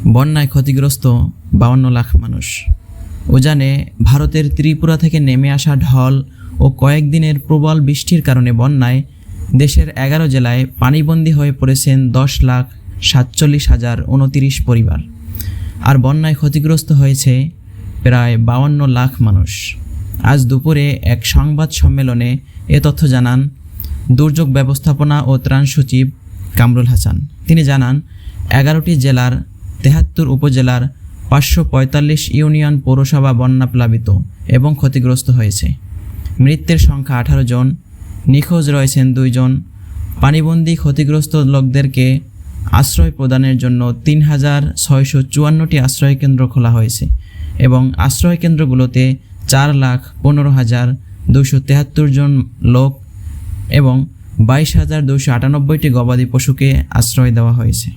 বন্যায় ক্ষতিগ্রস্ত 52 লাখ মানুষ। উজানে ভারতের ত্রিপুরা থেকে নেমে আসা ঢল ও কয়েকদিনের প্রবল বৃষ্টির কারণে বন্যায় দেশের 11 জেলায় পানিবন্দী হয়ে পড়েছেন 10,47,029 পরিবার। আর বন্যায় ক্ষতিগ্রস্ত হয়েছে প্রায় 52 লাখ মানুষ। আজ দুপুরে এক সংবাদ সম্মেলনে এ তথ্য জানান দুর্যোগ ব্যবস্থাপনা ও ত্রাণ সচিব কামরুল হাসান। তিনি জানান 11টি জেলার 73 উপজেলার 545 ইউনিয়ন পৌরসভা বন্যা প্লাবিত এবং ক্ষতিগ্রস্ত হয়েছে। মৃতের সংখ্যা 18 জন, নিখোঁজ রয়েছেন 2 জন। পানিবন্দী ক্ষতিগ্রস্ত লোকদেরকে আশ্রয় প্রদানের জন্য 3,654টি আশ্রয়কেন্দ্র খোলা হয়েছে এবং আশ্রয়কেন্দ্রগুলোতে 4,15,273 জন লোক এবং 22,298টি গবাদি পশুকে আশ্রয় দেওয়া হয়েছে।